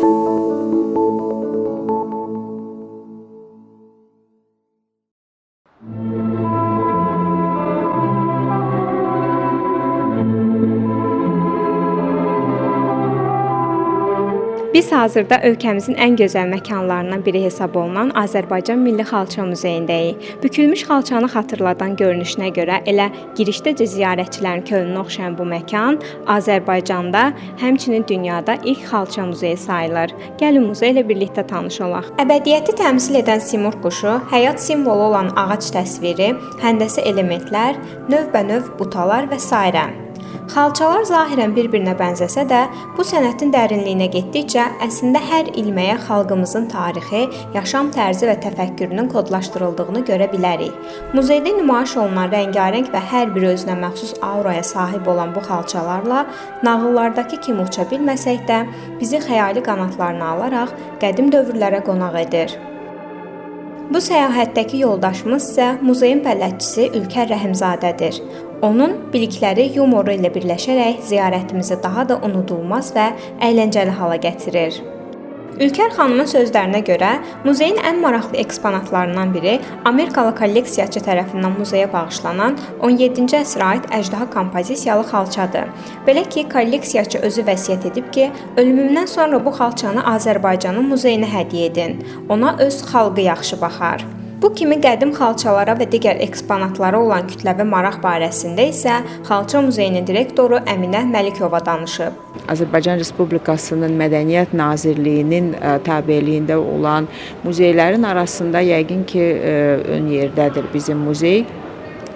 Biz hazırda ölkəmizin ən gözəl məkanlarından biri hesab olunan Azərbaycan Milli Xalça Muzeyindəyik. Bükülmüş xalçanı xatırladan görünüşünə görə elə girişdəcə ziyarətçilərin könlünü oxşayan bu məkan Azərbaycanda, həmçinin dünyada ilk xalça muzeyi sayılır. Gəlin muzey ilə birlikdə tanış olaq. Əbədiyyəti təmsil edən Simurq quşu, həyat simvolu olan ağac təsviri, həndəsi elementlər, növbənöv butalar və s. Xalçalar zahirən bir-birinə bənzəsə də, bu sənətin dərinliyinə getdikcə əslində hər ilməyə xalqımızın tarixi, yaşam tərzi və təfəkkürünün kodlaşdırıldığını görə bilərik. Muzeydə nümayiş olunan rəngarəng və hər biri özünə məxsus auraya sahib olan bu xalçalarla nağıllardakı kimi uça bilməsək də, bizi xəyali qanatlarına alaraq qədim dövrlərə qonaq edir. Bu səyahətdəki yoldaşımız isə muzeyin bələdçisi Ülkər Rəhimzadədir. Onun bilikləri yumoru ilə birləşərək ziyarətimizi daha da unudulmaz və əyləncəli hala gətirir. Ülkər xanımın sözlərinə görə, muzeyin ən maraqlı eksponatlarından biri Amerikalı kolleksiyaçı tərəfindən muzeyə bağışlanan 17-ci əsrə aid əjdaha kompozisiyalı xalçadır. Belə ki, kolleksiyaçı özü vəsiyyət edib ki, ölümümdən sonra bu xalçanı Azərbaycanın muzeyinə hədiyyə edin. Ona öz xalqı yaxşı baxar. Bu kimi qədim xalçalara və digər eksponatlara olan kütləvi maraq barəsində isə Xalça Muzeyinin direktoru Əminə Məlikova danışıb. Azərbaycan Respublikasının Mədəniyyət Nazirliyinin tabeliyində olan muzeylərin arasında yəqin ki, ön yerdədir bizim muzey.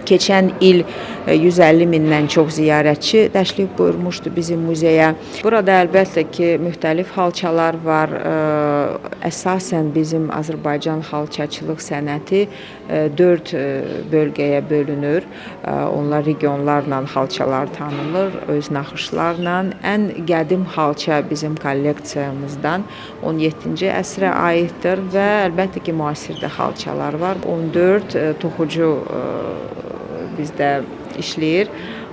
Keçən il 150 mindən çox ziyarətçi təşrif buyurmuşdu bizim muzeyə. Burada əlbəttə ki, müxtəlif xalçalar var. Əsasən bizim Azərbaycan xalçaçılıq sənəti 4 bölgəyə bölünür. Onlar regionlarla xalçalar tanınır, öz naxışlarla. Ən qədim xalça bizim kolleksiyamızdan 17-ci əsrə aiddir və əlbəttə ki, müasirdə xalçalar var. 14 toxucu bizdə işləyir.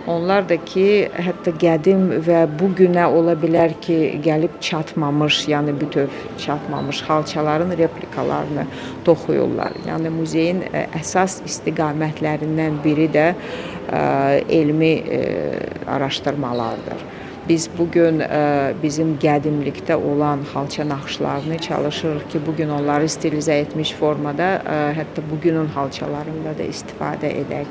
Onlar da ki, hətta qədim və bu günə ola bilər ki, gəlib çatmamış, yəni bütöv çatmamış xalçaların replikalarını toxuyurlar. Yəni muzeyin əsas istiqamətlərindən biri də elmi araşdırmalardır. Biz bugün bizim qədimlikdə olan xalça naxışlarını çalışırıq ki, bugün onları stilizə etmiş formada hətta bugünün xalçalarında da istifadə edək.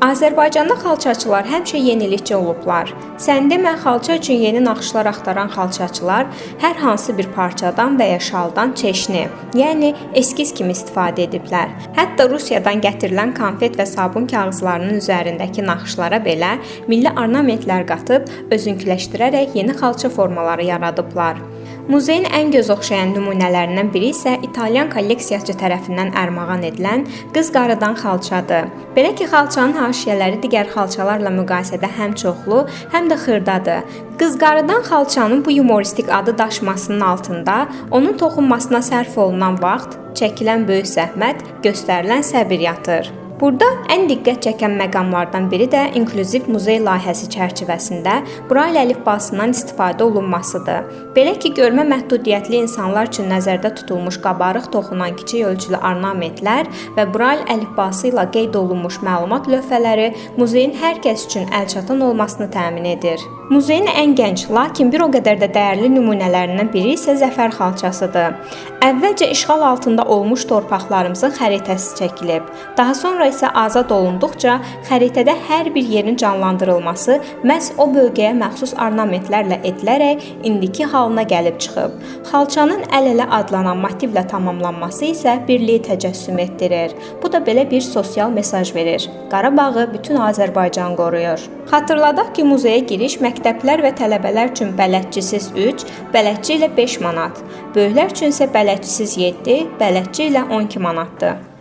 Azərbaycanda xalçaçılar həmişə yenilikçi olublar. Sən demə, xalça üçün yeni naxışlar axtaran xalçaçılar hər hansı bir parçadan və ya şaldan çeşni, yəni eskiz kimi istifadə ediblər. Hətta Rusiyadan gətirilən konfet və sabun kağızlarının üzərindəki naxışlara belə milli ornamentlər qatıb, özünküləşdirərək yeni xalça formaları yaradıblar. Muzeyin ən göz oxşayan nümunələrindən biri isə İtalyan kolleksiyaçı tərəfindən ərmağan edilən qız qarıdan xalçadır. Belə ki, xalçanın haşiyələri digər xalçalarla müqayisədə həm çoxlu, həm də xırdadır. Qız qarıdan xalçanın bu yumoristik adı daşımasının altında onun toxunmasına sərf olunan vaxt, çəkilən böyük zəhmət, göstərilən səbir yatır. Burada ən diqqət çəkən məqamlardan biri də inklüziv muzey layihəsi çərçivəsində Braille əlifbasından istifadə olunmasıdır. Belə ki, görmə məhdudiyyətli insanlar üçün nəzərdə tutulmuş qabarıq toxunan kiçik ölçülü ornamentlər və Braille əlifbası ilə qeyd olunmuş məlumat lövhələri muzeyin hər kəs üçün əlçatan olmasını təmin edir. Muzeyin ən gənc, lakin bir o qədər də dəyərli nümunələrindən biri isə zəfər xalçasıdır. Əvvəlcə işğal altında olmuş torpaqlarımızın xəritəsi çəkilib. Daha sonra isə azad olunduqca xəritədə hər bir yerin canlandırılması məhz o bölgəyə məxsus ornamentlərlə edilərək indiki halına gəlib çıxıb. Xalçanın əl-ələ adlanan motivlə tamamlanması isə birliyi təcəssüm etdirir. Bu da belə bir sosial mesaj verir. Qarabağı bütün Azərbaycan qoruyur. Xatırladaq ki, muzeyə giriş məktəblər və tələbələr üçün bələdçisiz 3, bələdçi ilə 5 manat, böyüklər üçün isə bələdçisiz 7, bələdçi ilə 12 manatdır.